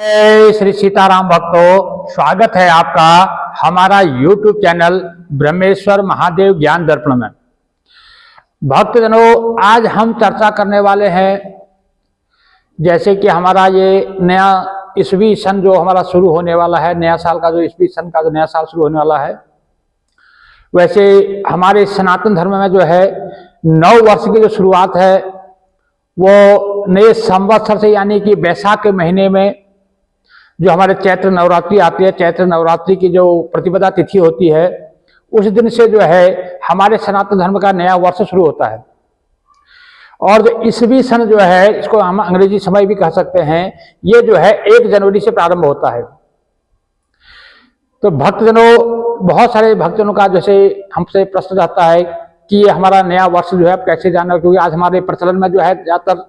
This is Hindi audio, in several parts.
जय श्री सीताराम भक्तों, स्वागत है आपका हमारा YouTube चैनल ब्रह्मेश्वर महादेव ज्ञान दर्पण में। भक्तजनों, आज हम चर्चा करने वाले हैं, जैसे कि हमारा ये नया ईस्वी सन जो हमारा शुरू होने वाला है, नया साल का जो ईस्वी सन का जो नया साल शुरू होने वाला है, वैसे हमारे सनातन धर्म में जो है नव वर्ष की जो शुरुआत है वो नए संवत्सर से, यानी कि बैसाख के महीने में जो हमारे चैत्र नवरात्रि आती है, चैत्र नवरात्रि की जो प्रतिपदा तिथि होती है, उस दिन से जो है हमारे सनातन धर्म का नया वर्ष शुरू होता है। और जो ईस्वी सन जो है, इसको हम अंग्रेजी समय भी कह सकते हैं, ये जो है 1 जनवरी से प्रारंभ होता है। तो भक्तजनों, बहुत सारे भक्तजनों का जैसे हमसे प्रश्न रहता है कि ये हमारा नया वर्ष जो है आप कैसे जाना, क्योंकि आज हमारे प्रचलन में जो है ज़्यादातर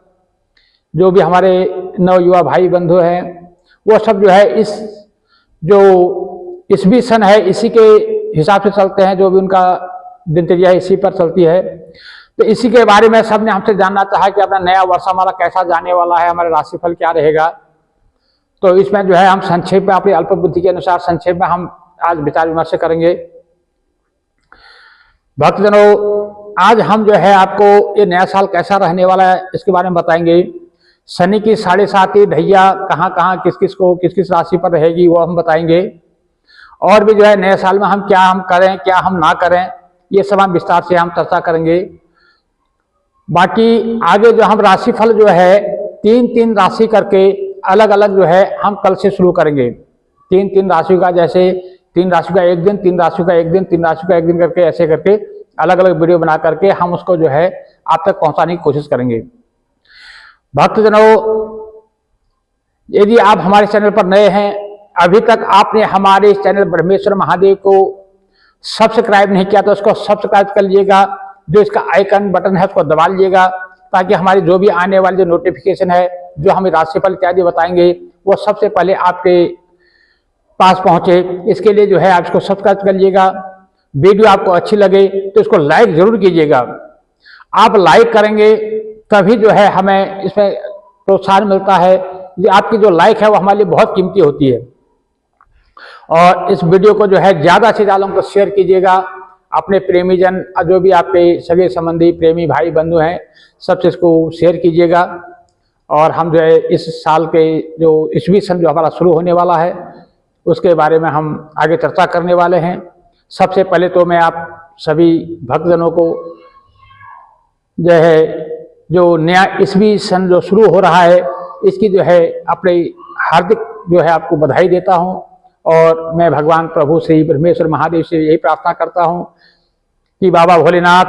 जो भी हमारे नवयुवा भाई बंधु हैं वो सब जो है इस जो ईस्वी सन है इसी के हिसाब से चलते हैं, जो भी उनका दिनचर्या है इसी पर चलती है। तो इसी के बारे में सबने हमसे जानना चाहा कि अपना नया वर्ष हमारा कैसा जाने वाला है, हमारा राशिफल क्या रहेगा। तो इसमें जो है हम संक्षेप में, अपनी अल्प बुद्धि के अनुसार संक्षेप में हम आज विचार विमर्श करेंगे। भक्तजनों, आज हम जो है आपको ये नया साल कैसा रहने वाला है इसके बारे में बताएंगे। शनि की 7.5 ढैया कहाँ कहाँ किस किस राशि पर रहेगी वो हम बताएंगे। और भी जो है नए साल में हम करें, क्या हम ना करें, ये सब हम विस्तार से हम चर्चा करेंगे। बाकी आगे जो हम राशिफल जो है 3-3 राशि करके अलग अलग जो है हम कल से शुरू करेंगे। 3-3 राशि का, जैसे 3 राशि का एक दिन, 3 राशि का एक दिन, 3 राशि का एक दिन करके, ऐसे करके अलग अलग वीडियो बना करके हम उसको जो है आप तक पहुंचाने की कोशिश करेंगे। भक्तजनों, यदि आप हमारे चैनल पर नए हैं, अभी तक आपने हमारे इस चैनल ब्रह्मेश्वर महादेव को सब्सक्राइब नहीं किया तो उसको सब्सक्राइब कर लीजिएगा। जो इसका आइकन बटन है उसको दबा लीजिएगा, ताकि हमारी जो भी आने वाली जो नोटिफिकेशन है, जो हम राशिफल इत्यादि बताएंगे, वो सबसे पहले आपके पास पहुंचे। इसके लिए जो है आप इसको सब्सक्राइब कर लीजिएगा। वीडियो आपको अच्छी लगे तो इसको लाइक जरूर कीजिएगा। आप लाइक करेंगे तभी जो है हमें इसमें प्रोत्साहन मिलता है। ये आपकी जो लाइक है वो हमारे लिए बहुत कीमती होती है। और इस वीडियो को जो है ज़्यादा से ज़्यादा उनको शेयर कीजिएगा, अपने प्रेमीजन, जो भी आपके सगे संबंधी प्रेमी भाई बंधु हैं, सबसे इसको शेयर कीजिएगा। और हम जो है इस साल के जो ईस्वी सन जो हमारा शुरू होने वाला है उसके बारे में हम आगे चर्चा करने वाले हैं। सबसे पहले तो मैं आप सभी भक्तजनों को जो है जो नया ईस्वी सन जो शुरू हो रहा है इसकी जो है अपने हार्दिक जो है आपको बधाई देता हूं। और मैं भगवान प्रभु श्री ब्रह्मेश्वर महादेव से यही प्रार्थना करता हूं कि बाबा भोलेनाथ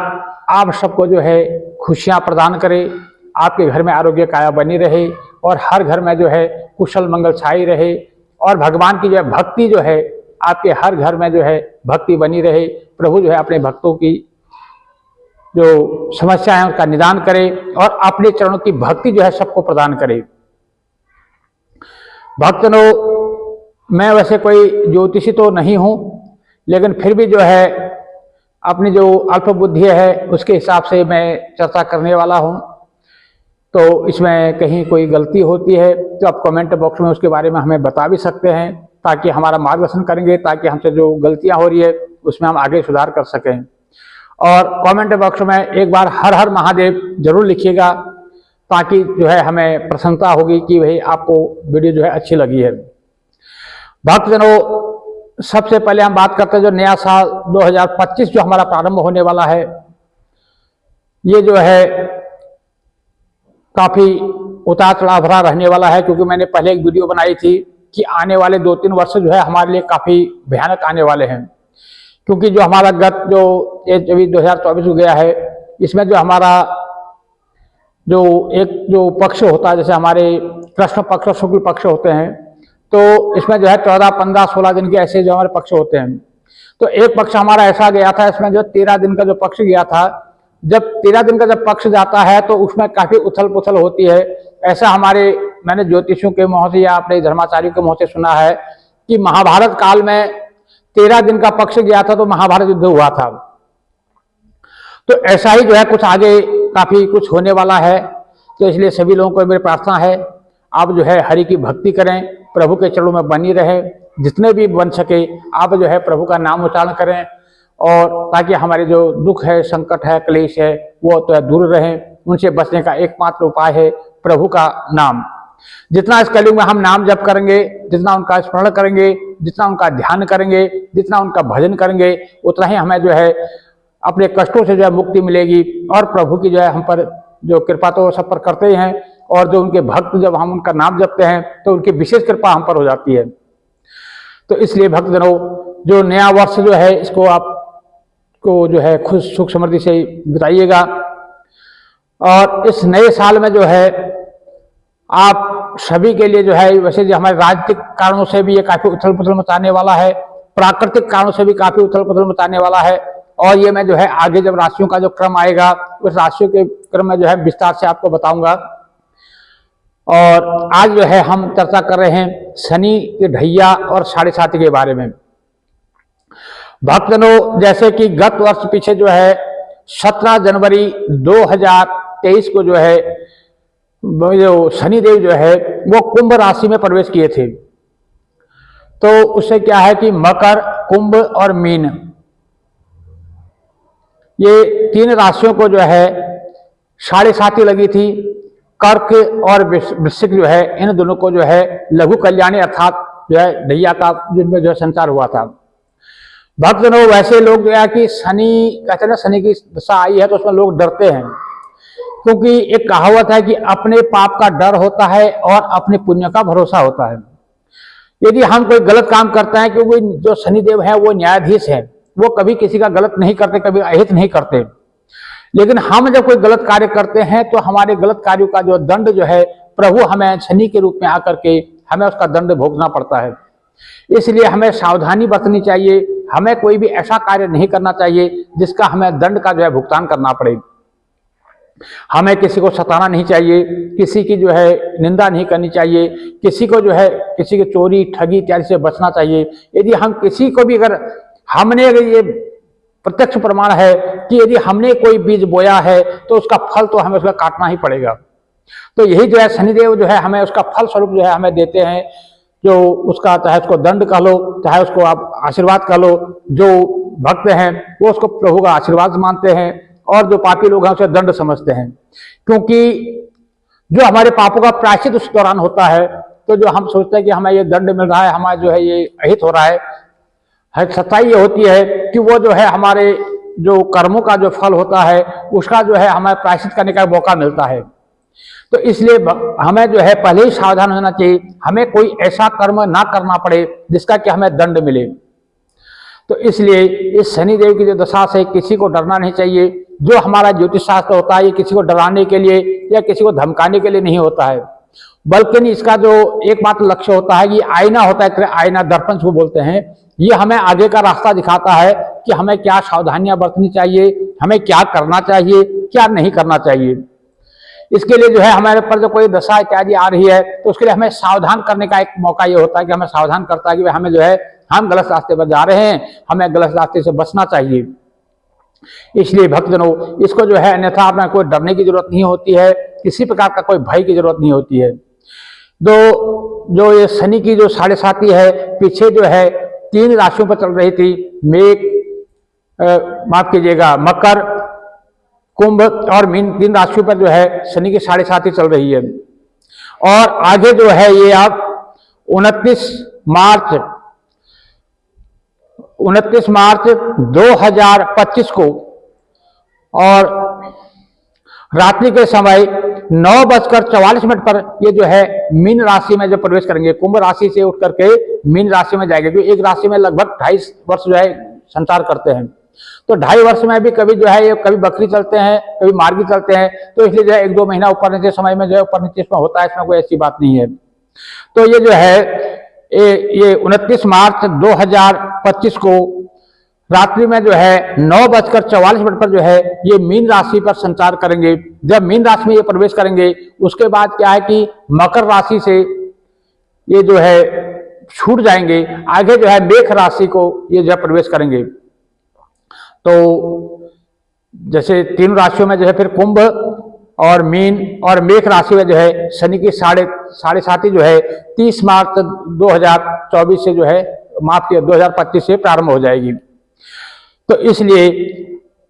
आप सबको जो है खुशियां प्रदान करे, आपके घर में आरोग्य काया बनी रहे और हर घर में जो है कुशल मंगल छाई रहे, और भगवान की जो है भक्ति जो है आपके हर घर में जो है भक्ति बनी रहे। प्रभु जो है अपने भक्तों की जो समस्या है उसका निदान करे और अपने चरणों की भक्ति जो है सबको प्रदान करे। भक्तजनों, मैं वैसे कोई ज्योतिषी तो नहीं हूं, लेकिन फिर भी जो है अपनी जो अल्प बुद्धि है उसके हिसाब से मैं चर्चा करने वाला हूं। तो इसमें कहीं कोई गलती होती है तो आप कमेंट बॉक्स में उसके बारे में हमें बता भी सकते हैं, ताकि हमारा मार्गदर्शन करेंगे, ताकि हमसे जो गलतियां हो रही है उसमें हम आगे सुधार कर सकें। और कमेंट बॉक्स में एक बार हर हर महादेव जरूर लिखिएगा, ताकि जो है हमें प्रसन्नता होगी कि भाई आपको वीडियो जो है अच्छी लगी है। भक्तजनों, सबसे पहले हम बात करते हैं जो नया साल 2025 जो हमारा प्रारंभ होने वाला है, ये जो है काफी उतार चढ़ाव भरा रहने वाला है। क्योंकि मैंने पहले एक वीडियो बनाई थी कि आने वाले 2-3 वर्ष जो है हमारे लिए काफी भयानक आने वाले हैं। क्योंकि जो हमारा गत जो 2024 हो गया है, इसमें जो हमारा जो एक जो पक्ष होता है, जैसे हमारे कृष्ण पक्ष और शुक्ल पक्ष होते हैं, तो इसमें जो है 14, 15, 16 दिन के ऐसे जो हमारे पक्ष होते हैं। तो एक पक्ष हमारा ऐसा गया था, इसमें जो 13 दिन का जो पक्ष गया था, जब 13 दिन का जब पक्ष जाता है तो उसमें काफी उथल पुथल होती है। ऐसा मैंने ज्योतिषियों के मुँह से या अपने धर्माचार्यों के मुँह से सुना है कि महाभारत काल में 13 दिन का पक्ष गया था तो महाभारत युद्ध हुआ था। तो ऐसा ही जो है कुछ आगे काफी कुछ होने वाला है। तो इसलिए सभी लोगों को मेरी प्रार्थना है, आप जो है हरि की भक्ति करें, प्रभु के चरणों में बनी रहे, जितने भी बन सके आप जो है प्रभु का नाम उच्चारण करें, और ताकि हमारे जो दुख है, संकट है, क्लेश है, वो तो दूर रहें। उनसे बचने का एकमात्र उपाय है प्रभु का नाम। जितना इस कलयुग में हम नाम जप करेंगे, जितना उनका स्मरण करेंगे, जितना उनका ध्यान करेंगे, जितना उनका भजन करेंगे, उतना ही हमें जो है अपने कष्टों से जो है मुक्ति मिलेगी। और प्रभु की जो है हम पर जो कृपा तो सब पर करते हैं, और जो उनके भक्त जब हम उनका नाम जपते हैं तो उनकी विशेष कृपा हम पर हो जाती है। तो इसलिए भक्तजनों, जो नया वर्ष जो है इसको आप को जो है खुद सुख समृद्धि से बिताइएगा। और इस नए साल में जो है आप सभी के लिए जो है, वैसे जो हमारे राजनीतिक कारणों से भी ये काफी उथल पुथल मचाने वाला है, प्राकृतिक कारणों से भी काफी उथल पुथल मचाने वाला है। और ये मैं जो है आगे जब राशियों का जो क्रम आएगा उस राशियों के क्रम में जो है विस्तार से आपको बताऊंगा। और आज जो है हम चर्चा कर रहे हैं शनि के ढैया और 7.5 के बारे में। भक्तजनों, जैसे कि गत वर्ष पीछे जो है 17 जनवरी 2023 को जो है जो शनिदेव जो है वो कुंभ राशि में प्रवेश किए थे। तो उससे क्या है कि मकर, कुंभ और मीन, ये 3 राशियों को जो है 7.5 लगी थी। कर्क और वृश्चिक जो है इन दोनों को जो है लघु कल्याणी अर्थात जो है ढैया का जिनमें जो है संचार हुआ था। भक्तजनों, वैसे लोग जो है कि शनि कहते हैं ना, शनि की दशा आई है तो उसमें लोग डरते हैं, क्योंकि एक कहावत है कि अपने पाप का डर होता है और अपने पुण्य का भरोसा होता है। यदि हम कोई गलत काम करते हैं, क्योंकि जो शनिदेव है वो न्यायाधीश है, वो कभी किसी का गलत नहीं करते, कभी अहित नहीं करते। लेकिन हम जब कोई गलत कार्य करते हैं तो हमारे गलत कार्यों का जो दंड जो है प्रभु हमें शनि के रूप में आकर के हमें उसका दंड भोगना पड़ता है। इसलिए हमें सावधानी बरतनी चाहिए। हमें कोई भी ऐसा कार्य नहीं करना चाहिए जिसका हमें दंड का जो है भुगतान करना पड़े। हमें किसी को सताना नहीं चाहिए, किसी की जो है निंदा नहीं करनी चाहिए, किसी को जो है किसी की चोरी, ठगी इत्यादि से बचना चाहिए। यदि हम किसी को भी अगर ये प्रत्यक्ष प्रमाण है कि यदि हमने कोई बीज बोया है तो उसका फल तो हमें उसका काटना ही पड़ेगा। तो यही जो है शनिदेव जो है हमें उसका फल स्वरूप जो है हमें देते हैं, जो उसका चाहे उसको दंड कह लो, चाहे उसको आप आशीर्वाद कह लो। जो भक्त हैं वो उसको प्रभु का आशीर्वाद मानते हैं, और जो पापी लोग हैं उसे दंड समझते हैं, क्योंकि जो हमारे पापों का प्रायश्चित उस दौरान होता है। तो जो हम सोचते हैं कि हमें ये दंड मिल रहा है, हमारा जो है ये अहित हो रहा है, सच्चाई ये होती है कि वो जो है हमारे जो कर्मों का जो फल होता है उसका जो है हमें प्रायश्चित करने का मौका मिलता है। तो इसलिए हमें जो है पहले ही सावधान होना चाहिए, हमें कोई ऐसा कर्म ना करना पड़े जिसका कि हमें दंड मिले। तो इसलिए इस शनिदेव की जो दशा से किसी को डरना नहीं चाहिए। जो हमारा ज्योतिष शास्त्र होता है ये किसी को डराने के लिए या किसी को धमकाने के लिए नहीं होता है, बल्कि इसका जो एकमात्र लक्ष्य होता है, ये आईना होता है, आईना दर्पण को बोलते हैं। ये हमें आगे का रास्ता दिखाता है कि हमें क्या सावधानियां बरतनी चाहिए, हमें क्या करना चाहिए, क्या नहीं करना चाहिए। इसके लिए जो है हमारे पर जो कोई दशा इत्यादि आ रही है तो उसके लिए हमें सावधान करने का एक मौका ये होता है कि हमें सावधान करता है कि हमें जो है हम गलत रास्ते पर जा रहे हैं, हमें गलत रास्ते से बचना चाहिए। इसलिए भक्तजनों, इसको जो है अन्यथा अपना कोई डरने की जरूरत नहीं होती है, किसी प्रकार का कोई भय की जरूरत नहीं होती है। जो ये शनि की जो 7.5 है पीछे जो है 3 राशियों पर चल रही थी, माफ कीजिएगा, मकर, कुंभ और मीन, 3 राशियों पर जो है शनि की 7.5 चल रही है। और आगे जो है ये आप 29 मार्च 2025 को और रात्रि के समय 9:44 पर ये जो है मीन राशि में जो प्रवेश करेंगे, कुंभ राशि से उठ करके मीन राशि में जाएंगे। क्योंकि एक राशि में लगभग 2.5 वर्ष जो है संचार करते हैं, तो 2.5 वर्ष में भी कभी जो है ये कभी बकरी चलते हैं, कभी मार्गी चलते हैं। तो इसलिए जो है 1-2 महीना ऊपर नीचे समय में जो है ऊपर नीचे इसमें होता है, इसमें कोई ऐसी बात नहीं है। तो ये जो है ये 29 मार्च 2025 को रात्रि में जो है 9:44 पर जो है ये मीन राशि पर संचार करेंगे। जब मीन राशि में ये प्रवेश करेंगे उसके बाद क्या है कि मकर राशि से ये जो है छूट जाएंगे, आगे जो है मेष राशि को ये जो है प्रवेश करेंगे। तो जैसे 3 राशियों में जो है फिर कुंभ और मीन और मेष राशि में जो है शनि की साढ़े साथी जो है 30 मार्च 2024 से जो है, माफ किया, 2025 से प्रारंभ हो जाएगी। तो इसलिए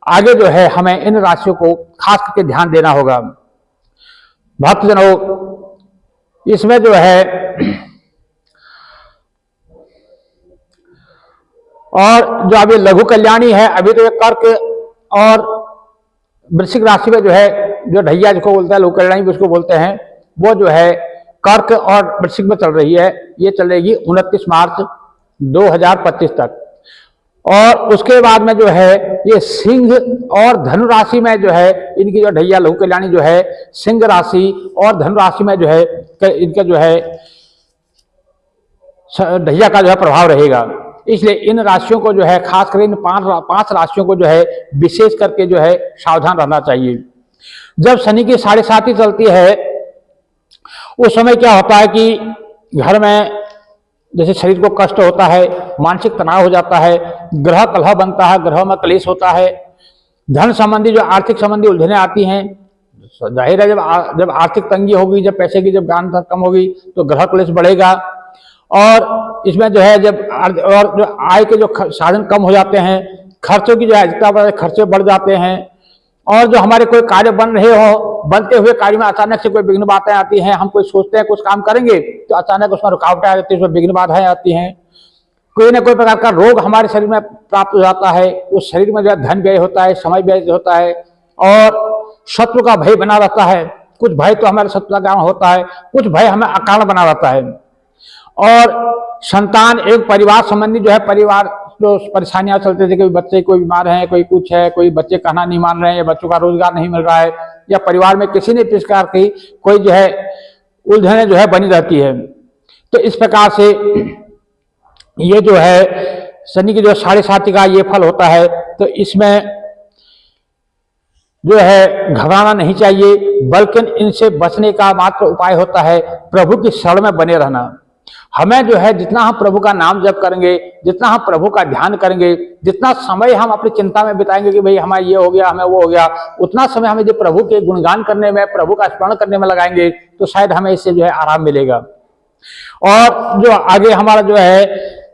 आगे जो है हमें इन राशियों को खास करके ध्यान देना होगा। भक्तजनों, इसमें जो है और जो अभी लघु कल्याणी है, अभी तो ये कर्क और वृश्चिक राशि में जो है, जो ढैया जिसको बोलते हैं, लघु कल्याणी भी उसको बोलते हैं, वो जो है कर्क और वृश्चिक में चल रही है। ये चलेगी 29 मार्च 2025 तक। और उसके बाद में जो है ये सिंह और धनु राशि में जो है इनकी जो ढैया लघु कल्याणी जो है सिंह राशि और धनु राशि में जो है इनका जो है ढैया का जो है प्रभाव रहेगा। इसलिए इन राशियों को जो है खास कर इन पांच राशियों को जो है विशेष करके जो है सावधान रहना चाहिए। जब शनि की साढ़े साथी चलती है उस समय क्या होता है कि घर में जैसे शरीर को कष्ट होता है, मानसिक तनाव हो जाता है, ग्रह कलह बनता है, ग्रहों में क्लेश होता है, धन संबंधी जो आर्थिक संबंधी उलझने आती हैं। जाहिर है जब आर्थिक तंगी होगी, जब पैसे की जब ज्ञान कम होगी तो ग्रह क्लेश बढ़ेगा। और इसमें जो है जब और जो आय के जो साधन कम हो जाते हैं, खर्चों की जो है जितना खर्चे बढ़ जाते हैं। और जो हमारे कोई कार्य बन रहे हो, बनते हुए कार्य में अचानक से कोई विघ्न बाधाएं आती हैं। हम कोई सोचते हैं कुछ काम करेंगे तो अचानक उसमें रुकावटें आ जाती है, उसमें विघ्न बाधाएं आती हैं। कोई ना कोई प्रकार का रोग हमारे शरीर में प्राप्त हो जाता है, उस शरीर में जो है धन व्यय होता है, समय व्यय होता है और शत्रु का भय बना रहता है। कुछ भय तो हमारे शत्रु का कारण होता है, कुछ भय हमें अकारण बना रहता है। और संतान एक परिवार संबंधी जो है परिवार जो परेशानियां चलते थे, कोई बच्चे कोई बीमार हैं, कोई कुछ है, कोई बच्चे कहना नहीं मान रहे हैं, या बच्चों का रोजगार नहीं मिल रहा है, या परिवार में किसी न किसी प्रकार की कोई जो है उलझने जो है बनी रहती है। तो इस प्रकार से ये जो है शनि की जो साढ़े साथी का ये फल होता है। तो इसमें जो है घबराना नहीं चाहिए, बल्कि इनसे बचने का मात्र उपाय होता है प्रभु की शरण में बने रहना। हमें जो है जितना हम प्रभु का नाम जप करेंगे, जितना हम प्रभु का ध्यान करेंगे, जितना समय हम अपनी चिंता में बिताएंगे कि भाई हमारा ये हो गया, हमें वो हो गया, उतना समय हमें जो प्रभु के गुणगान करने में, प्रभु का स्मरण करने में लगाएंगे तो शायद हमें इससे जो है आराम मिलेगा। और जो आगे हमारा जो है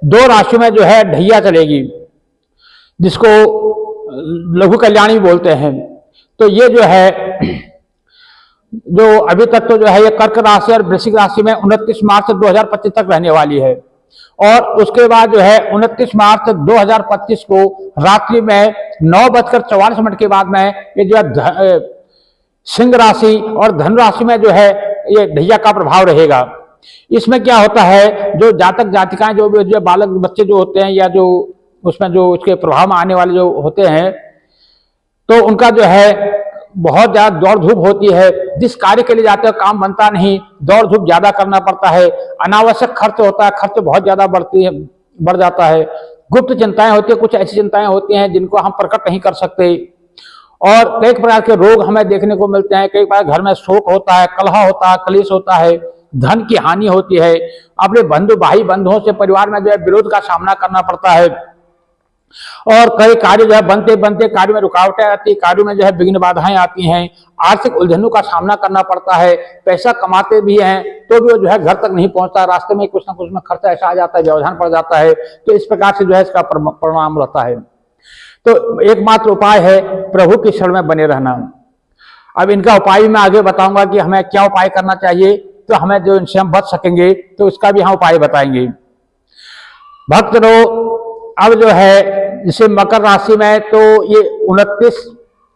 2 राशियों में जो है ढैया चलेगी, जिसको लघु कल्याणी बोलते हैं। तो ये जो है जो अभी तक तो जो है ये कर्क राशि और वृश्चिक राशि में 29 मार्च 2025 तक रहने वाली है। और उसके बाद जो है 29 मार्च 2025 को रात्रि में 9:44 के बाद में ये जो है सिंह राशि और धनु राशि में जो है ये ढैया का प्रभाव रहेगा। इसमें क्या होता है, जो जातक जातिकाएं जो बालक बच्चे जो होते हैं, या जो उसमें जो उसके प्रभाव में आने वाले जो होते हैं, तो उनका जो है बहुत ज्यादा दौड़ धूप होती है। जिस कार्य के लिए जाते हैं काम बनता नहीं, दौड़ धूप ज्यादा करना पड़ता है, अनावश्यक खर्च होता है, खर्च बहुत ज्यादा बढ़ जाता है। गुप्त चिंताएं होती है, कुछ ऐसी चिंताएं होती हैं जिनको हम प्रकट नहीं कर सकते। और कई प्रकार के रोग हमें देखने को मिलते हैं, कई बार घर में शोक होता है, कलह होता है, क्लेश होता है, धन की हानि होती है, अपने भाई बंधुओं से परिवार में जो है विरोध का सामना करना पड़ता है। और कई कार्य जो है बनते बनते कार्य में रुकावटें आती है, कार्यों में जो है विघ्न बाधाएं आती हैं, आर्थिक उलझनों का सामना करना पड़ता है। पैसा कमाते भी हैं तो भी वो जो है घर तक नहीं पहुंचता, रास्ते में कुछ ना कुछ में खर्चा ऐसा आ जाता है, व्यवधान पड़ जाता है। तो इस प्रकार से जो है इसका परिणाम रहता है। तो एकमात्र उपाय है प्रभु की शरण में बने रहना। अब इनका उपाय भी मैं आगे बताऊंगा कि हमें क्या उपाय करना चाहिए, तो हमें जो इनसे हम बच सकेंगे तो इसका भी हम उपाय बताएंगे। भक्तों, अब जो है जैसे मकर राशि में तो ये 29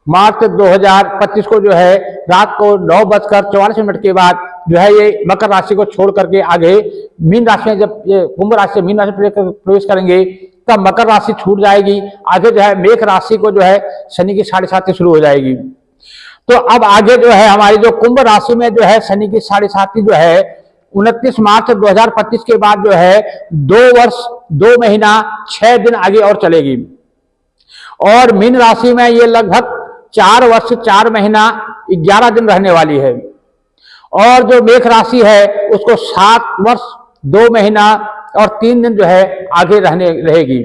मार्च 2025 को जो है रात को 9:44 के बाद जो है ये मकर राशि को छोड़ करके आगे मीन राशि में, जब ये कुंभ राशि से मीन राशि प्रवेश करेंगे तब मकर राशि छूट जाएगी। आगे जो है मेष राशि को जो है शनि की साढ़े साथी शुरू हो जाएगी। तो अब आगे जो है हमारी जो कुंभ राशि में जो है शनि की साढ़े साथी जो है 29 मार्च 2025 के बाद जो है 2 वर्ष 2 महीना 6 दिन आगे और चलेगी। और मीन राशि में ये लगभग 4 वर्ष 4 महीना 11 दिन रहने वाली है। और जो मेष राशि है उसको 7 वर्ष 2 महीना और 3 दिन जो है आगे रहेगी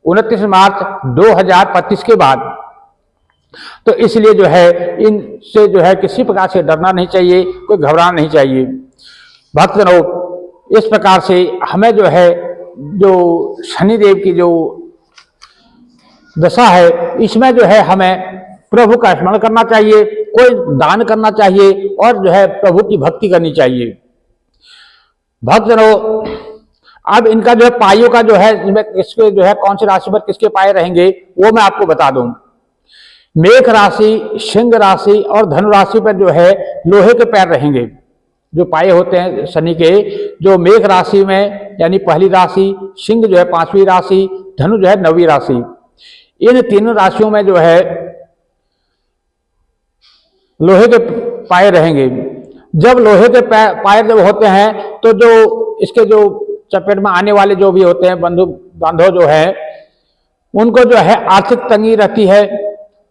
29 मार्च 2025 के बाद। तो इसलिए जो है इनसे जो है किसी प्रकार से डरना नहीं चाहिए, कोई घबराना नहीं चाहिए। भक्तजनों, इस प्रकार से हमें जो है जो शनिदेव की जो दशा है इसमें जो है हमें प्रभु का स्मरण करना चाहिए, कोई दान करना चाहिए और जो है प्रभु की भक्ति करनी चाहिए। भक्तजनों, अब इनका जो है पाइयों का जो है इसके जो है कौन सी राशि पर किसके पाए रहेंगे वो मैं आपको बता दूं। मेष राशि, सिंह राशि और धनु राशि पर जो है लोहे के पैर रहेंगे। जो पाए होते हैं शनि के, जो मेष राशि में यानी पहली राशि, सिंह जो है 5वीं राशि, धनु जो है 9वीं राशि, इन तीनों राशियों में जो है लोहे के पाए रहेंगे। जब लोहे के पाए जब होते हैं तो जो इसके जो चपेट में आने वाले जो भी होते हैं बंधु बांधव जो है उनको जो है आर्थिक तंगी रहती है,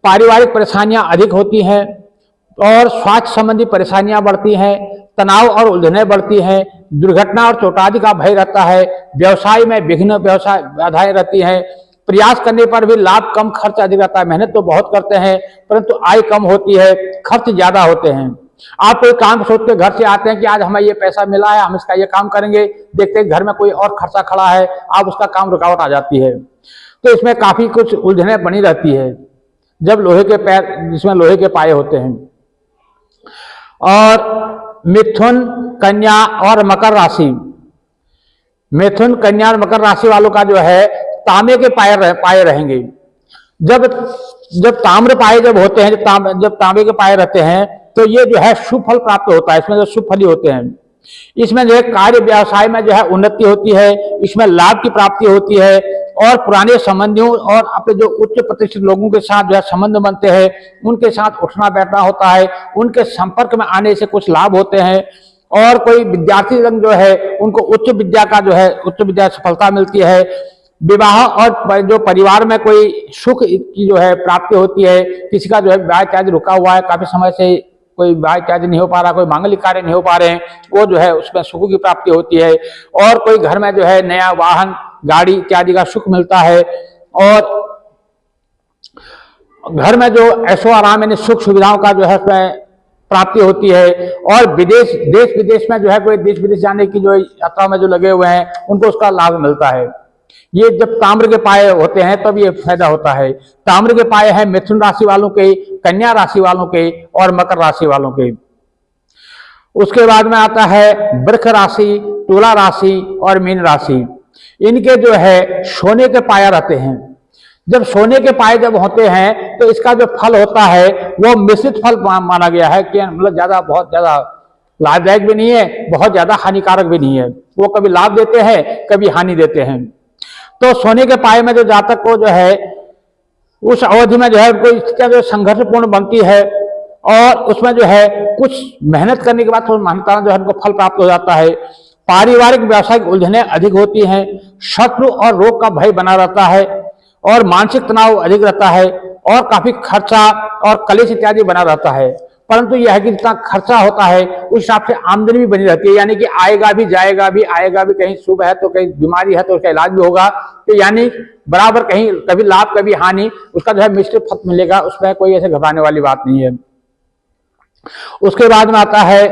पारिवारिक परेशानियां अधिक होती हैं और स्वास्थ्य संबंधी परेशानियां बढ़ती हैं, तनाव और उलझनें बढ़ती हैं, दुर्घटना और चोटादी का भय रहता है, व्यवसाय में विघ्न, व्यवसाय बाधाएं रहती हैं, प्रयास करने पर भी लाभ कम, खर्च अधिक रहता है। मेहनत तो बहुत करते हैं परंतु आय कम होती है, खर्च ज्यादा होते हैं। आप कोई काम सोच के घर से आते हैं कि आज हमें ये पैसा मिला है, हम इसका ये काम करेंगे, देखते हैं घर में कोई और खर्चा खड़ा है, आप उसका काम रुकावट आ जाती है। तो इसमें काफी कुछ उलझने बनी रहती है जब लोहे के पैर, जिसमें लोहे के पाए होते हैं। और मिथुन, कन्या और मकर राशि, मिथुन, कन्या और मकर राशि वालों का जो है तांबे के पाए रहेंगे। जब ताम्र पाए जब होते हैं, जब तांबे के पाए रहते हैं तो ये जो है शुभ फल प्राप्त होता है। इसमें जो शुभ फली होते हैं, इसमें जो है कार्य व्यवसाय में जो है उन्नति होती है, इसमें लाभ की प्राप्ति होती है और पुराने संबंधियों और अपने जो उच्च प्रतिष्ठित लोगों के साथ जो है संबंध बनते हैं, उनके साथ उठना बैठना होता है, उनके संपर्क में आने से कुछ लाभ होते हैं। और कोई विद्यार्थी जो है उनको उच्च विद्या का जो है उच्च विद्या सफलता मिलती है। विवाह और जो परिवार में कोई सुख की जो है प्राप्ति होती है। किसी का जो है विवाह कार्य रुका हुआ है, काफी समय से कोई विवाह कार्य नहीं हो पा रहा, कोई मांगलिक कार्य नहीं हो पा रहे हैं, वो जो है उसमें सुख की प्राप्ति होती है। और कोई घर में जो है नया वाहन, गाड़ी इत्यादि का सुख मिलता है। और घर में जो ऐशो आराम यानी सुख सुविधाओं का जो है उसमें प्राप्ति होती है। और विदेश, देश विदेश में जो है कोई देश विदेश जाने की जो यात्रा में जो लगे हुए हैं उनको उसका लाभ मिलता है। ये जब ताम्र के पाए होते हैं तब ये फायदा होता है। ताम्र के पाए हैं मिथुन राशि वालों के, कन्या राशि वालों के और मकर राशि वालों के। उसके बाद में आता है वृष राशि, तुला राशि और मीन राशि। इनके जो है सोने के पाया रहते हैं। जब सोने के पाए जब होते हैं तो इसका जो फल होता है वो मिश्रित फल माना गया है कि मतलब ज्यादा, बहुत ज्यादा लाभदायक भी नहीं है, बहुत ज्यादा हानिकारक भी नहीं है। वो कभी लाभ देते हैं, कभी हानि देते हैं। तो सोने के पाए में जो जातक को जो है उस अवधि में जो है कोई स्थितियां जो संघर्षपूर्ण बनती है और उसमें जो है कुछ मेहनत करने के बाद थोड़ा मेहनत जो है उनको फल प्राप्त हो जाता है। पारिवारिक व्यावसायिक उलझने अधिक होती हैं, शत्रु और रोग का भय बना रहता है और मानसिक तनाव अधिक रहता है और काफी खर्चा और कलेश इत्यादि बना रहता है। परंतु यह है कि जितना खर्चा होता है उस हिसाब से आमदनी भी बनी रहती है, यानी कि आएगा भी जाएगा भी, आएगा भी, कहीं शुभ है तो कहीं बीमारी है तो उसका इलाज भी होगा। तो यानी बराबर कहीं कभी लाभ कभी हानि, उसका जो है मिश्रित फल मिलेगा, उसमें कोई ऐसे घबराने वाली बात नहीं है। उसके बाद में आता है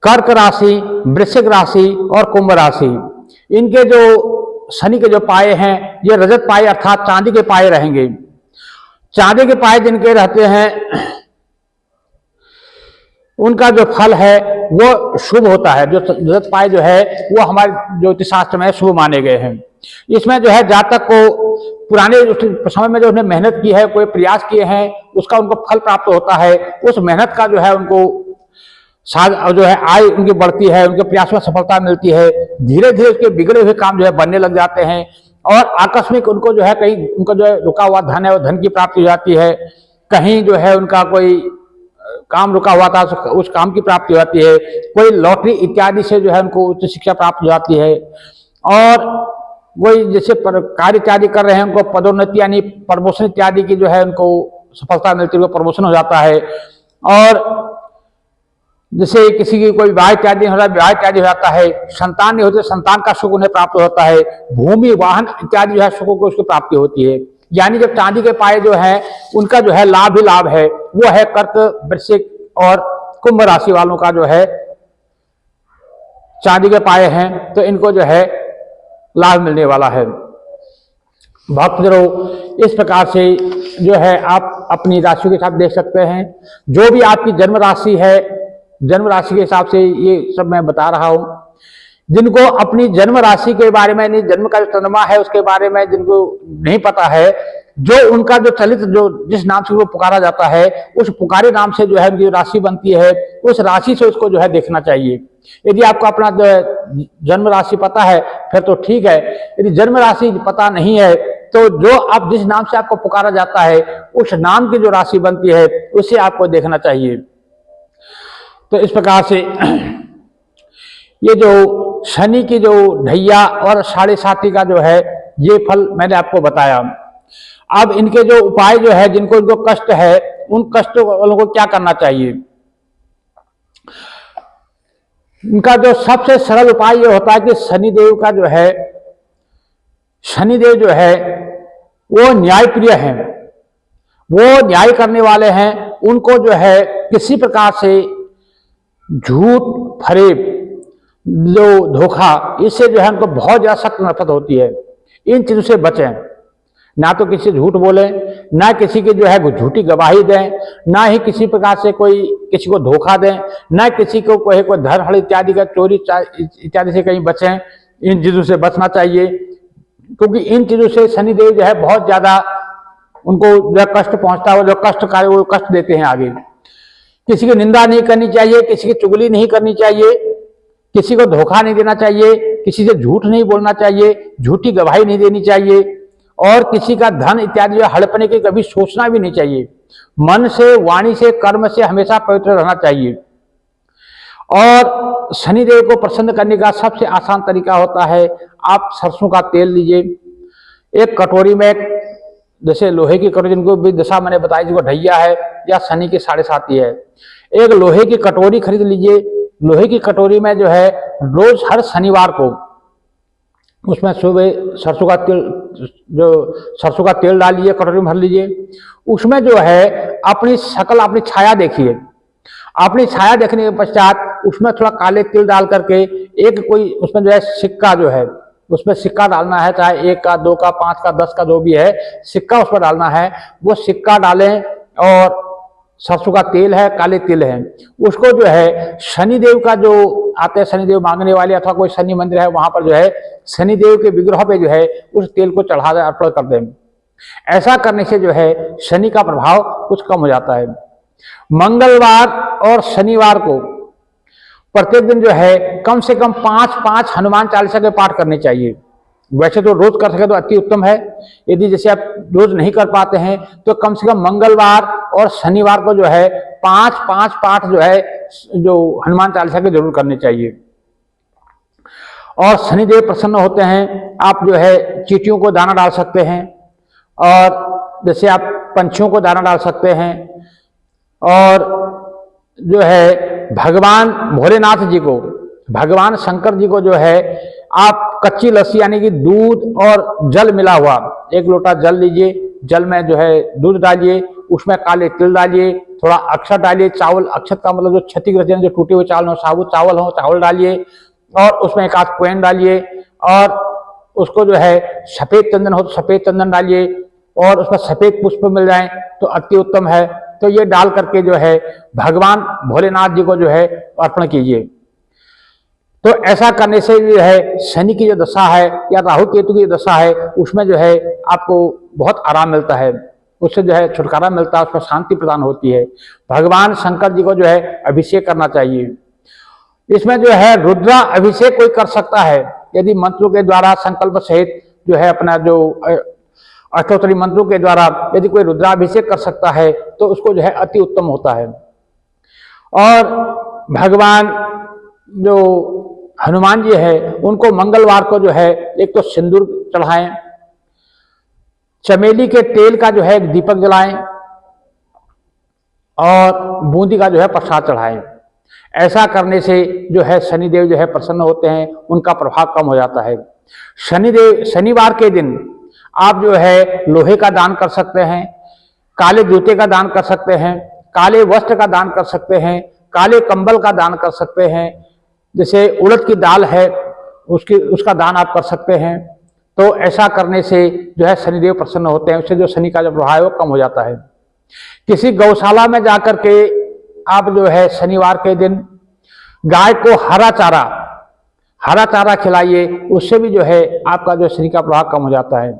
कर्क राशि, वृश्चिक राशि और कुंभ राशि। इनके जो शनि के जो पाए हैं ये रजत पाए अर्थात चांदी के पाए रहेंगे। चांदी के पाए जिनके रहते हैं उनका जो फल है वो शुभ होता है। जो रजत पाए जो है वो हमारे ज्योतिष शास्त्र में शुभ माने गए हैं। इसमें जो है जातक को पुराने समय में जो उन्हें मेहनत की है, कोई प्रयास किए हैं, उसका उनको फल प्राप्त होता है। उस मेहनत का जो है उनको जो है आय उनकी बढ़ती है, उनके प्रयास में सफलता मिलती है। धीरे धीरे उसके बिगड़े हुए काम जो है बनने लग जाते हैं और आकस्मिक उनको जो है कहीं उनका जो है रुका हुआ धन है वो धन की प्राप्ति हो जाती है। कहीं जो है उनका कोई काम रुका हुआ था उस काम की प्राप्ति हो जाती है। कोई लॉटरी इत्यादि से जो है उनको उच्च शिक्षा प्राप्त हो जाती है। और कोई जैसे कार्य इत्यादि कर रहे हैं उनको पदोन्नति यानी प्रमोशन इत्यादि की जो है उनको सफलता मिलती है, उनको प्रमोशन हो जाता है। और जैसे किसी की कोई विवाह इत्यादि हो रहा है, विवाह इत्यादि हो जाता है। संतान नहीं होते, संतान का सुख उन्हें प्राप्त होता है। भूमि वाहन इत्यादि जो है सुखों को उसकी प्राप्ति होती है। यानी जब चांदी के पाए जो है उनका जो है लाभ ही लाभ है, वो है कर्क, वृश्चिक और कुंभ राशि वालों का जो है चांदी के पाए हैं, तो इनको जो है लाभ मिलने वाला है। भक्तजनों, इस प्रकार से जो है आप अपनी राशि के हिसाब देख सकते हैं। जो भी आपकी जन्म राशि है, जन्म राशि के हिसाब से ये सब मैं बता रहा हूं। जिनको अपनी जन्म राशि के बारे में, नहीं जन्म का जो चंद्रमा है उसके बारे में जिनको नहीं पता है, जो उनका जो चलित जो जिस नाम से वो पुकारा जाता है, उस पुकारे नाम से जो है उनकी राशि बनती है, उस राशि से उसको जो है देखना चाहिए। यदि आपको अपना जो है जन्म राशि पता है फिर तो ठीक है, यदि जन्म राशि पता नहीं है तो जो आप जिस नाम से आपको पुकारा जाता है उस नाम की जो राशि बनती है उसे आपको देखना चाहिए। तो इस प्रकार से ये जो शनि की जो ढैया और 7.5 का जो है ये फल मैंने आपको बताया। अब इनके जो उपाय जो है, जिनको इनको कष्ट है उन कष्टों वालों को क्या करना चाहिए। इनका जो सबसे सरल उपाय ये होता है कि शनिदेव का जो है, शनिदेव जो है वो न्यायप्रिय हैं, वो न्याय करने वाले हैं। उनको जो है किसी प्रकार से झूठ, फरेब, जो धोखा, इससे जो है उनको बहुत ज्यादा सख्त नफरत होती है। इन चीजों से बचें, ना तो किसी झूठ बोले, ना किसी की जो है झूठी गवाही दें, ना ही किसी प्रकार से कोई किसी को धोखा दें, ना किसी को कोई धन इत्यादि का चोरी इत्यादि से कहीं बचें। इन चीजों से बचना चाहिए, क्योंकि इन चीजों से शनिदेव जो है बहुत ज्यादा उनको जो कष्ट पहुंचता है, जो कष्टकारी वो कष्ट देते हैं आगे। किसी की निंदा नहीं करनी चाहिए, किसी की चुगली नहीं करनी चाहिए, किसी को धोखा नहीं देना चाहिए, किसी से झूठ नहीं बोलना चाहिए, झूठी गवाही नहीं देनी चाहिए, और किसी का धन इत्यादि हड़पने की कभी सोचना भी नहीं चाहिए। मन से, वाणी से, कर्म से हमेशा पवित्र रहना चाहिए। और शनिदेव को प्रसन्न करने का सबसे आसान तरीका होता है, आप सरसों का तेल लीजिए, एक कटोरी में, जैसे लोहे की कटोरी, जिनको भी दशा मैंने बताई, जिनको ढैया है या शनि की 7.5 है, एक लोहे की कटोरी खरीद लीजिए। लोहे की कटोरी में जो है रोज हर शनिवार को उसमें सुबह सरसों का तेल, जो सरसों का तेल डालिए, कटोरी में भर लीजिए। उसमें जो है अपनी शकल, अपनी छाया देखिए। अपनी छाया देखने के पश्चात उसमें थोड़ा काले तिल डाल करके एक कोई उसमें जो है सिक्का जो है, उसमें सिक्का डालना है, चाहे 1 का, 2 का, 5 का, 10 का, जो भी है सिक्का उसमें डालना है। वो सिक्का डालें, और सरसों का तेल है, काले तिल है, उसको जो है शनिदेव का जो आते हैं शनिदेव मांगने वाले, अथवा कोई शनि मंदिर है वहां पर जो है शनिदेव के विग्रह पे जो है उस तेल को चढ़ा दें, अर्पण कर दें। ऐसा करने से जो है शनि का प्रभाव कुछ कम हो जाता है। मंगलवार और शनिवार को प्रत्येक दिन जो है कम से कम 5 हनुमान चालीसा के पाठ करने चाहिए। वैसे तो रोज कर सके तो अति उत्तम है, यदि जैसे आप रोज नहीं कर पाते हैं तो कम से कम मंगलवार और शनिवार को जो है 5 पाठ जो है जो हनुमान चालीसा के जरूर करने चाहिए। और शनिदेव प्रसन्न होते हैं। आप जो है चींटियों को दाना डाल सकते हैं, और जैसे आप पंछियों को दाना डाल सकते हैं, और जो है भगवान भोलेनाथ जी को, भगवान शंकर जी को जो है आप कच्ची लस्सी यानी कि दूध और जल मिला हुआ 1 लोटा जल लीजिए, जल में जो है दूध डालिए, उसमें काले तिल डालिए, थोड़ा अक्षत डालिए, चावल, अक्षत का मतलब जो क्षतिग्रस्त जो टूटे हुए चावल हो, साबुत चावल हो, चावल डालिए, और उसमें 1 आध कोयन डालिए, और उसको जो है सफेद चंदन हो तो सफेद चंदन डालिए, और उसमें सफेद पुष्प मिल जाए तो अति उत्तम है। तो ये डाल करके जो है भगवान भोलेनाथ जी को जो है अर्पण कीजिए। तो ऐसा करने से जो है शनि की जो दशा है या राहु केतु की दशा है उसमें जो है आपको बहुत आराम मिलता है, उससे जो है छुटकारा मिलता है, उसमें शांति प्रदान होती है। भगवान शंकर जी को जो है अभिषेक करना चाहिए। इसमें जो है रुद्रा अभिषेक कोई कर सकता है, यदि मंत्रों के द्वारा संकल्प सहित जो है अपना जो अष्टोत्तरी मंत्रों के द्वारा यदि कोई रुद्राभिषेक कर सकता है तो उसको जो है अति उत्तम होता है। और भगवान जो हनुमान जी है उनको मंगलवार को जो है एक तो सिंदूर चढ़ाएं, चमेली के तेल का जो है एक दीपक जलाएं, और बूंदी का जो है प्रसाद चढ़ाएं। ऐसा करने से जो है शनिदेव जो है प्रसन्न होते हैं, उनका प्रभाव कम हो जाता है। शनिदेव शनिवार के दिन आप जो है लोहे का दान कर सकते हैं, काले जूते का दान कर सकते हैं, काले वस्त्र का दान कर सकते हैं, काले कंबल का दान कर सकते हैं। जैसे उड़द की दाल है उसका दान आप कर सकते हैं। तो ऐसा करने से जो है शनिदेव प्रसन्न होते हैं, उससे जो शनि का जो प्रभाव है वो कम हो जाता है। किसी गौशाला में जाकर के आप जो है शनिवार के दिन गाय को हरा चारा खिलाइए, उससे भी जो है आपका जो शनि का प्रभाव कम हो जाता है।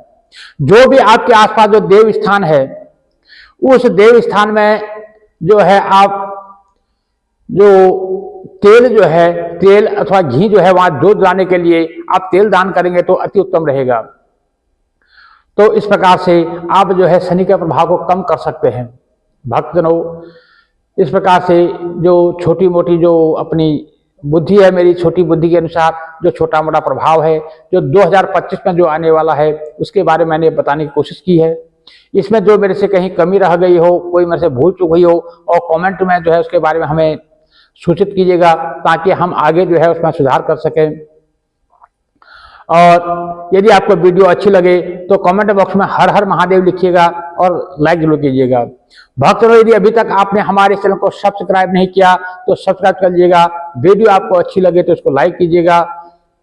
जो भी आपके आसपास जो देव स्थान है, उस देव स्थान में जो है आप जो तेल अथवा घी जो है वहां जोत जलाने के लिए आप तेल दान करेंगे तो अति उत्तम रहेगा। तो इस प्रकार से आप जो है शनि के प्रभाव को कम कर सकते हैं। भक्तजनों, इस प्रकार से जो छोटी मोटी जो अपनी बुद्धि है, मेरी छोटी बुद्धि के अनुसार जो छोटा मोटा प्रभाव है जो 2025 में जो आने वाला है उसके बारे में मैंने बताने की कोशिश की है। इसमें जो मेरे से कहीं कमी रह गई हो, कोई मेरे से भूल चूक हुई हो, और कमेंट में जो है उसके बारे में हमें सूचित कीजिएगा ताकि हम आगे जो है उसमें सुधार कर सकें। और यदि आपको वीडियो अच्छी लगे तो कमेंट बॉक्स में हर हर महादेव लिखिएगा और लाइक जरूर कीजिएगा। भक्तों, यदि अभी तक आपने हमारे चैनल को सब्सक्राइब नहीं किया तो सब्सक्राइब कर लीजिएगा। वीडियो आपको अच्छी लगे तो इसको लाइक कीजिएगा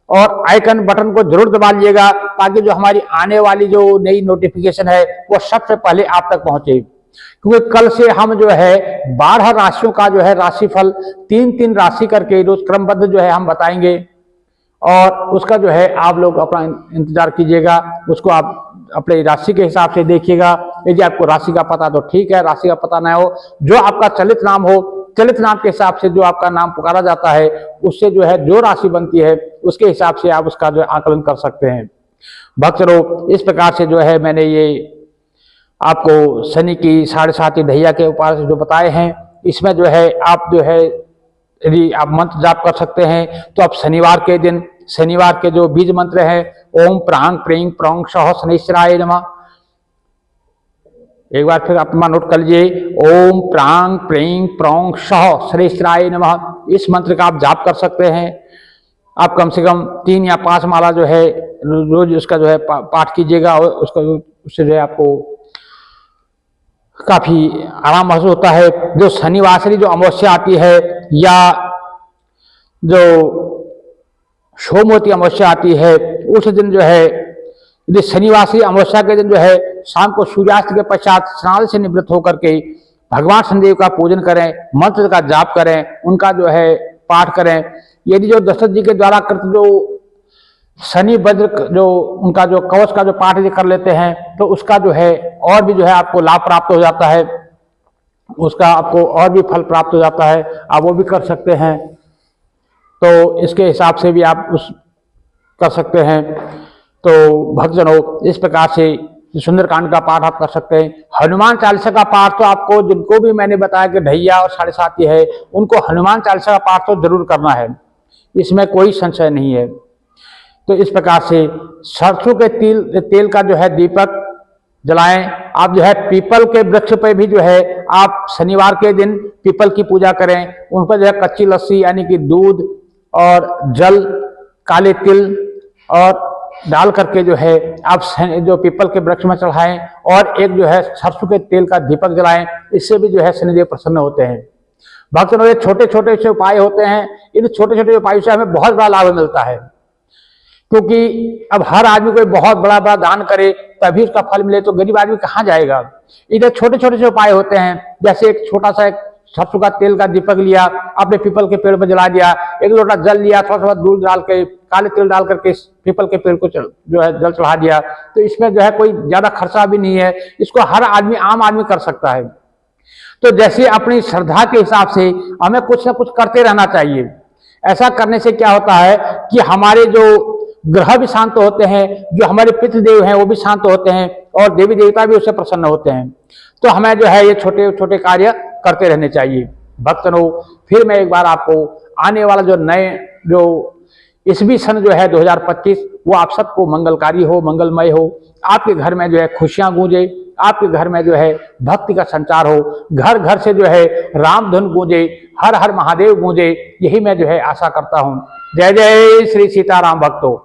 और आइकन बटन को जरूर दबा लीजिएगा ताकि जो हमारी आने वाली जो नई नोटिफिकेशन है वो सबसे पहले आप तक पहुंचे। क्योंकि कल से हम जो है 12 राशियों का जो है राशिफल 3-3 राशि करके रोज क्रमबद्ध जो है हम बताएंगे, और उसका जो है आप लोग अपना इंतजार कीजिएगा। उसको आप अपने राशि के हिसाब से देखिएगा। यदि आपको राशि का पता तो ठीक है, राशि का पता ना हो, जो आपका चलित नाम हो, चलित नाम के हिसाब से जो आपका नाम पुकारा जाता है उससे जो है जो राशि बनती है उसके हिसाब से आप उसका जो आकलन कर सकते हैं। भक्तों, इस प्रकार से जो है मैंने ये आपको शनि की 7.5 ढैया के उपाय से जो बताए हैं, इसमें जो है आप जो है यदि आप मंत्र जाप कर सकते हैं तो आप शनिवार के जो बीज मंत्र है ओम प्रांग प्रेंग प्रौंग सह शनैश्चराय नमः, एक बार फिर अपना नोट कर लीजिए, ओम प्रांग प्रेंग प्रौंग सह शनैश्चराय नमः। इस मंत्र का आप जाप कर सकते हैं। आप कम से कम 3 या 5 माला जो है रोज उसका जो है पाठ कीजिएगा और उससे जो है आपको काफी आराम महसूस होता है। जो शनिवासरी जो अमावस्या आती है या जो सोमवती अमावस्या आती है, उस दिन जो है यदि शनिवासरी अमावस्या के दिन जो है शाम को सूर्यास्त के पश्चात स्नान से निवृत्त होकर के भगवान शनिदेव का पूजन करें, मंत्र का जाप करें, उनका जो है पाठ करें। यदि जो दशरथ जी के द्वारा कृत जो शनि वज्र जो उनका जो कवच का जो पाठ यदि कर लेते हैं तो उसका जो है और भी जो है आपको लाभ प्राप्त हो जाता है, उसका आपको और भी फल प्राप्त हो जाता है, आप वो भी कर सकते हैं। तो इसके हिसाब से भी आप उस कर सकते हैं। तो भक्तजनों, इस प्रकार से सुंदरकांड का पाठ आप कर सकते हैं। हनुमान चालीसा का पाठ तो आपको, जिनको भी मैंने बताया कि ढैया और 7.5 है, उनको हनुमान चालीसा का पाठ तो जरूर करना है, इसमें कोई संशय नहीं है। तो इस प्रकार से सरसों के तेल का जो है दीपक जलाएं। आप जो है पीपल के वृक्ष पे भी जो है आप शनिवार के दिन पीपल की पूजा करें, उन पर जो है कच्ची लस्सी यानी कि दूध और जल, काले तिल और डाल करके जो है आप जो पीपल के वृक्ष में चढ़ाएं और एक जो है सरसों के तेल का दीपक जलाएं। इससे भी जो है शनिदेव प्रसन्न होते हैं। भक्तों, ये छोटे छोटे से उपाय होते हैं, इन छोटे छोटे उपायों से हमें बहुत बड़ा लाभ मिलता है। क्योंकि अब हर आदमी कोई बहुत बड़ा बड़ा दान करे तभी उसका फल मिले, तो गरीब आदमी कहाँ जाएगा। इधर छोटे छोटे से उपाय होते हैं, जैसे एक छोटा सा सरसों का तेल का दीपक लिया, आपने पीपल के पेड़ पर जला दिया, एक लोटा जल लिया, थोड़ा सा दूध डाल के काले तिल डाल करके पीपल के पेड़ को जो है जल चढ़ा दिया, तो इसमें जो है कोई ज्यादा खर्चा भी नहीं है, इसको हर आदमी आम आदमी कर सकता है। तो जैसे अपनी श्रद्धा के हिसाब से हमें कुछ ना कुछ करते रहना चाहिए। ऐसा करने से क्या होता है कि हमारे जो ग्रह भी शांत होते हैं, जो हमारे पितृदेव हैं वो भी शांत होते हैं और देवी देवता भी उससे प्रसन्न होते हैं। तो हमें जो है ये छोटे छोटे कार्य करते रहने चाहिए। भक्तों, फिर मैं एक बार आपको आने वाला जो नए जो ईस्वी सन जो है 2025 वो आप सबको मंगलकारी हो, मंगलमय हो। आपके घर में जो है खुशियां गूंजे, आपके घर में जो है भक्ति का संचार हो, घर घर से जो है राम धुन गूंजे, हर हर महादेव गूंजे, यही मैं जो है आशा करता हूं। जय जय श्री सीताराम भक्तों।